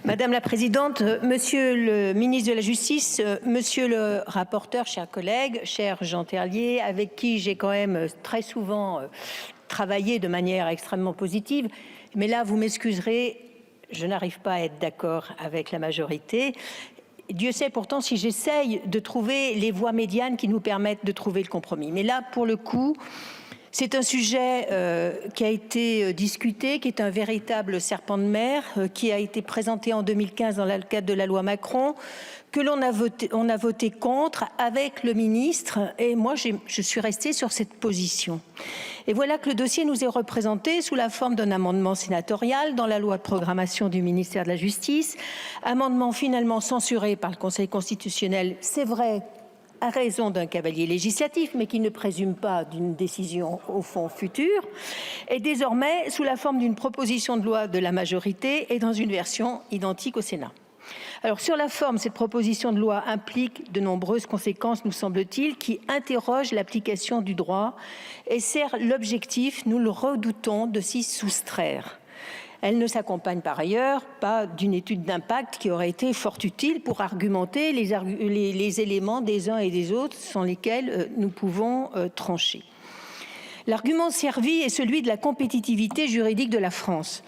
Madame la Présidente, Monsieur le ministre de la Justice, Monsieur le rapporteur, chers collègues, cher Jean Terlier, avec qui j'ai quand même très souvent travaillé de manière extrêmement positive, mais là, vous m'excuserez, je n'arrive pas à être d'accord avec la majorité. Dieu sait pourtant si j'essaye de trouver les voies médianes qui nous permettent de trouver le compromis. Mais là, pour le coup, c'est un sujet qui a été discuté, qui est un véritable serpent de mer, qui a été présenté en 2015 dans le cadre de la loi Macron, que l'on a voté contre avec le ministre, et moi je suis restée sur cette position. Et voilà que le dossier nous est représenté sous la forme d'un amendement sénatorial dans la loi de programmation du ministère de la Justice, amendement finalement censuré par le Conseil constitutionnel, c'est vrai, à raison d'un cavalier législatif, mais qui ne présume pas d'une décision au fond future, et désormais sous la forme d'une proposition de loi de la majorité et dans une version identique au Sénat. Alors sur la forme, cette proposition de loi implique de nombreuses conséquences, nous semble-t-il, qui interrogent l'application du droit et sert l'objectif, nous le redoutons, de s'y soustraire. Elle ne s'accompagne par ailleurs pas d'une étude d'impact qui aurait été fort utile pour argumenter les éléments des uns et des autres sans lesquels nous pouvons trancher. L'argument servi est celui de la compétitivité juridique de la France.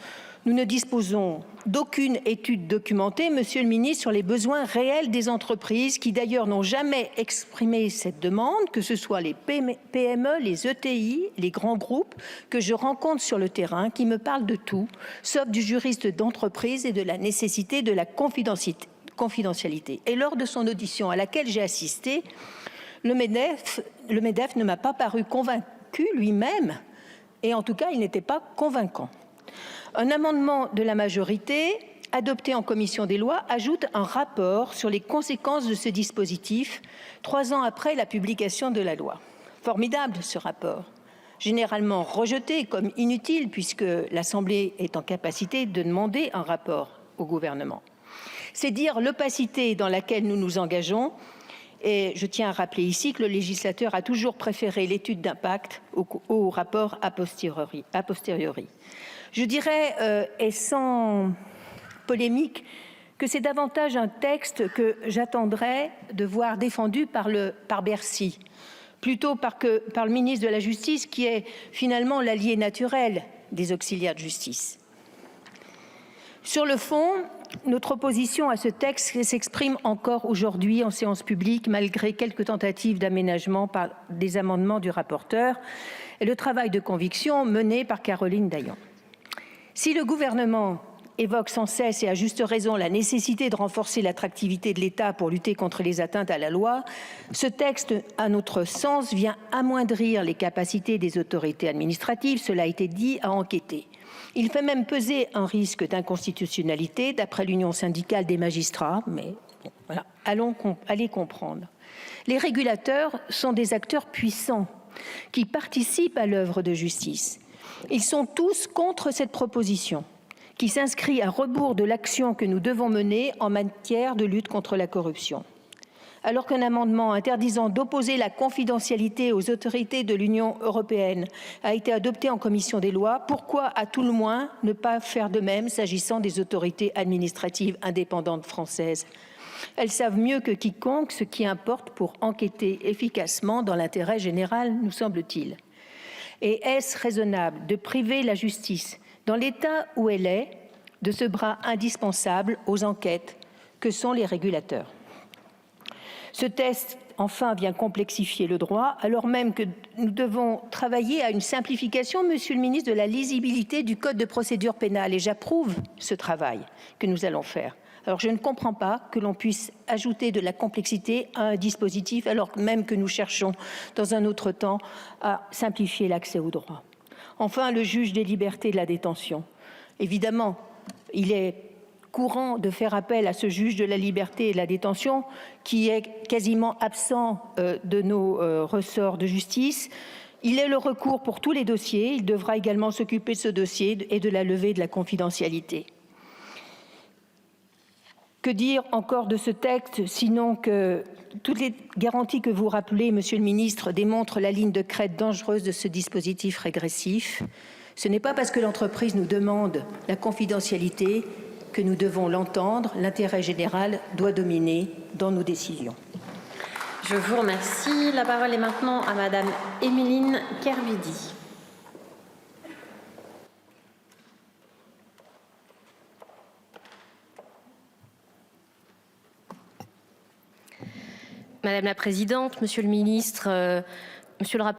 Nous ne disposons d'aucune étude documentée, Monsieur le ministre, sur les besoins réels des entreprises qui d'ailleurs n'ont jamais exprimé cette demande, que ce soit les PME, les ETI, les grands groupes que je rencontre sur le terrain, qui me parlent de tout, sauf du juriste d'entreprise et de la nécessité de la confidentialité. Et lors de son audition à laquelle j'ai assisté, le MEDEF ne m'a pas paru convaincu lui-même, et en tout cas il n'était pas convaincant. Un amendement de la majorité, adopté en commission des lois, ajoute un rapport sur les conséquences de ce dispositif 3 ans après la publication de la loi. Formidable ce rapport, généralement rejeté comme inutile puisque l'Assemblée est en capacité de demander un rapport au gouvernement. C'est dire l'opacité dans laquelle nous nous engageons. Et je tiens à rappeler ici que le législateur a toujours préféré l'étude d'impact au rapport a posteriori. Je dirais, et sans polémique, que c'est davantage un texte que j'attendrais de voir défendu par Bercy, plutôt par le ministre de la Justice, qui est finalement l'allié naturel des auxiliaires de justice. Sur le fond, notre opposition à ce texte s'exprime encore aujourd'hui en séance publique, malgré quelques tentatives d'aménagement par des amendements du rapporteur et le travail de conviction mené par Caroline Dayan. Si le gouvernement évoque sans cesse et à juste raison la nécessité de renforcer l'attractivité de l'État pour lutter contre les atteintes à la loi, ce texte, à notre sens, vient amoindrir les capacités des autorités administratives, cela a été dit, à enquêter. Il fait même peser un risque d'inconstitutionnalité, d'après l'Union syndicale des magistrats, mais bon, voilà, allez comprendre. Les régulateurs sont des acteurs puissants qui participent à l'œuvre de justice. Ils sont tous contre cette proposition qui s'inscrit à rebours de l'action que nous devons mener en matière de lutte contre la corruption. Alors qu'un amendement interdisant d'opposer la confidentialité aux autorités de l'Union européenne a été adopté en commission des lois, pourquoi à tout le moins ne pas faire de même s'agissant des autorités administratives indépendantes françaises ? Elles savent mieux que quiconque ce qui importe pour enquêter efficacement dans l'intérêt général, nous semble-t-il. Et est-ce raisonnable de priver la justice, dans l'état où elle est, de ce bras indispensable aux enquêtes que sont les régulateurs ? Ce texte, enfin, vient complexifier le droit, alors même que nous devons travailler à une simplification, Monsieur le ministre, de la lisibilité du Code de procédure pénale. Et j'approuve ce travail que nous allons faire. Alors je ne comprends pas que l'on puisse ajouter de la complexité à un dispositif, alors même que nous cherchons, dans un autre temps, à simplifier l'accès au droit. Enfin, le juge des libertés de la détention. Évidemment, il est courant de faire appel à ce juge de la liberté et de la détention qui est quasiment absent de nos ressorts de justice. Il est le recours pour tous les dossiers. Il devra également s'occuper de ce dossier et de la levée de la confidentialité. Que dire encore de ce texte, sinon que toutes les garanties que vous rappelez, Monsieur le ministre, démontrent la ligne de crête dangereuse de ce dispositif régressif. Ce n'est pas parce que l'entreprise nous demande la confidentialité que nous devons l'entendre. L'intérêt général doit dominer dans nos décisions. Je vous remercie. La parole est maintenant à Madame Émeline Kervidi. Madame la Présidente, Monsieur le Ministre, Monsieur le rapporteur,